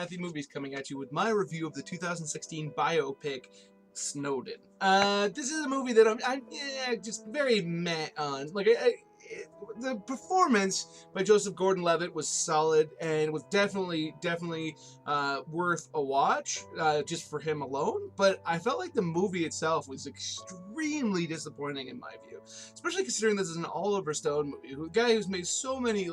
Matthew Movies coming at you with my review of the 2016 biopic Snowden. This is a movie that I'm just very meh on. The performance by Joseph Gordon-Levitt was solid and was definitely worth a watch just for him alone. But I felt like the movie itself was extremely disappointing in my view, especially considering this is an Oliver Stone movie, a guy who's made so many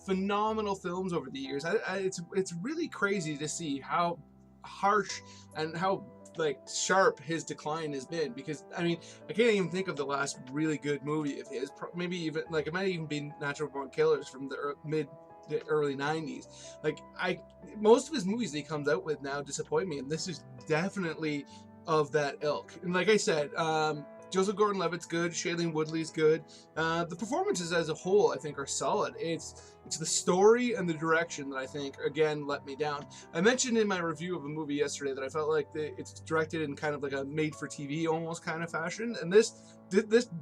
phenomenal films over the years. It's really crazy to see how harsh and how sharp his decline has been, because I mean I can't even think of the last really good movie of his. Maybe even it might even be Natural Born Killers from the early 90s. Most of his movies that he comes out with now disappoint me, and this is definitely of that ilk. And like I said, Joseph Gordon-Levitt's good, Shailene Woodley's good. The performances as a whole, I think, are solid. It's the story and the direction that I think, again, let me down. I mentioned in my review of a movie yesterday that I felt like it's directed in kind of like a made-for-TV almost kind of fashion, and this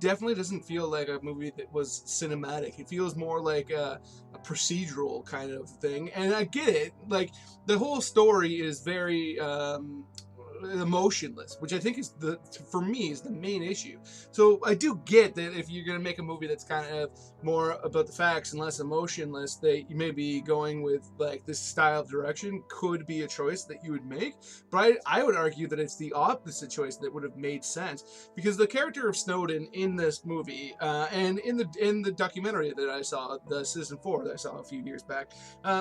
definitely doesn't feel like a movie that was cinematic. It feels more like a procedural kind of thing, and I get it. Like, the whole story is very emotionless, which I think is for me is the main issue. So I do get that if you're going to make a movie that's kind of more about the facts and less emotionless, that you may be going with this style of direction could be a choice that you would make. But I would argue that it's the opposite choice that would have made sense, because the character of Snowden in this movie and in the documentary that I saw, the Citizen 4 that I saw a few years back,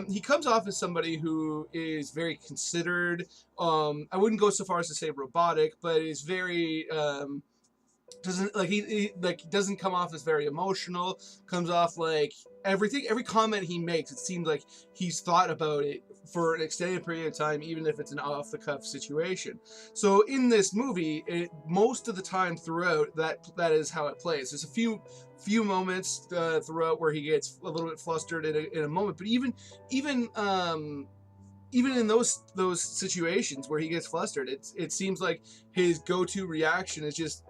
he comes off as somebody who is very considered. I wouldn't go so far as to say robotic, but is very doesn't come off as very emotional. Comes off like every comment he makes, it seems like he's thought about it for an extended period of time, even if it's an off-the-cuff situation. So in this movie, most of the time throughout, that is how it plays. There's a few moments throughout where he gets a little bit flustered in a moment, but even in those situations where he gets flustered, it seems like his go-to reaction is just,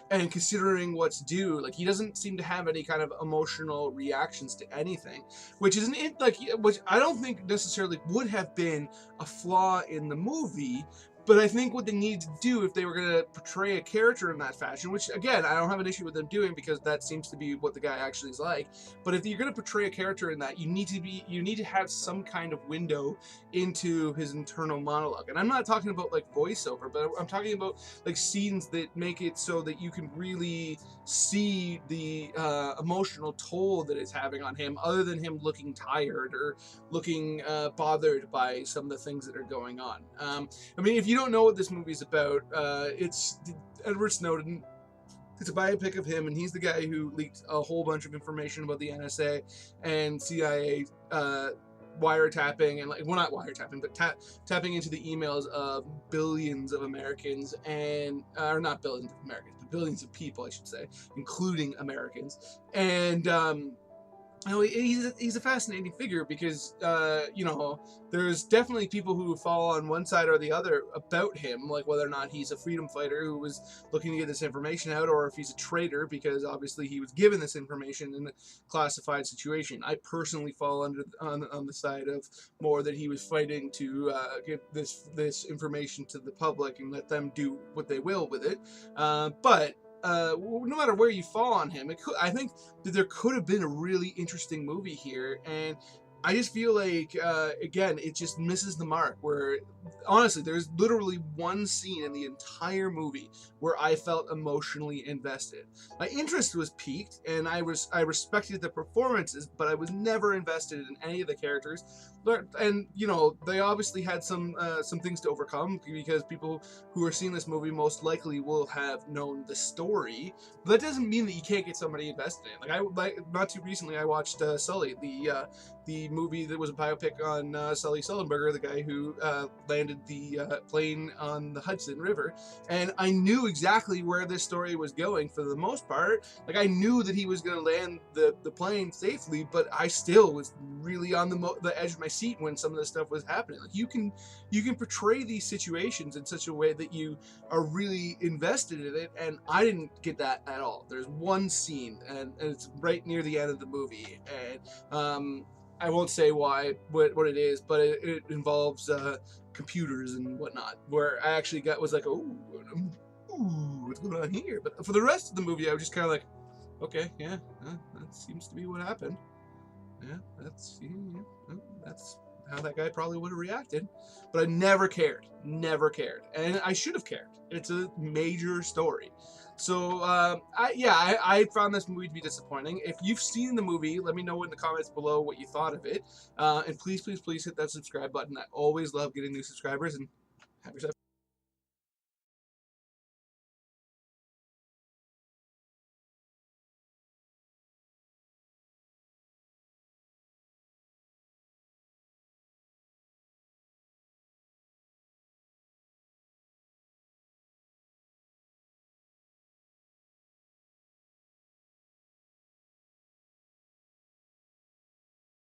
and considering what's due, he doesn't seem to have any kind of emotional reactions to anything, which I don't think necessarily would have been a flaw in the movie. But I think what they need to do, if they were going to portray a character in that fashion, which again, I don't have an issue with them doing, because that seems to be what the guy actually is like. But if you're going to portray a character in that, you need to have some kind of window into his internal monologue. And I'm not talking about voiceover, but I'm talking about scenes that make it so that you can really see the emotional toll that it's having on him, other than him looking tired or looking bothered by some of the things that are going on. I mean, if you don't know what this movie is about, it's Edward Snowden. It's a biopic of him, and he's the guy who leaked a whole bunch of information about the NSA and CIA wiretapping, and not wiretapping, but tapping into the emails of billions of Americans, and or not billions of Americans, but billions of people, I should say, including Americans. And he's a fascinating figure, because there's definitely people who fall on one side or the other about him, whether or not he's a freedom fighter who was looking to get this information out, or if he's a traitor because obviously he was given this information in a classified situation. I personally fall on the side of more that he was fighting to give this information to the public and let them do what they will with it. But no matter where you fall on him, I think that there could have been a really interesting movie here, and I just feel like, again, it just misses the mark, where, honestly, there's literally one scene in the entire movie where I felt emotionally invested. My interest was piqued, and I respected the performances, but I was never invested in any of the characters. And, they obviously had some things to overcome, because people who are seeing this movie most likely will have known the story. But that doesn't mean that you can't get somebody invested in it. Not too recently, I watched Sully, the movie that was a biopic on Sully Sullenberger, the guy who landed the plane on the Hudson River, and I knew exactly where this story was going for the most part. I knew that he was going to land the plane safely, but I still was really on the edge of my seat when some of this stuff was happening. You can portray these situations in such a way that you are really invested in it, and I didn't get that at all. There's one scene, and it's right near the end of the movie, and I won't say why, what it is, but it involves computers and whatnot. Where I actually was like, oh, what's going on here? But for the rest of the movie, I was just kind of like, okay, yeah, that seems to be what happened. Yeah, that's how that guy probably would have reacted. But I never cared, and I should have cared. It's a major story. So I found this movie to be disappointing. If you've seen the movie, let me know in the comments below what you thought of it, and please hit that subscribe button. I always love getting new subscribers, and have yourself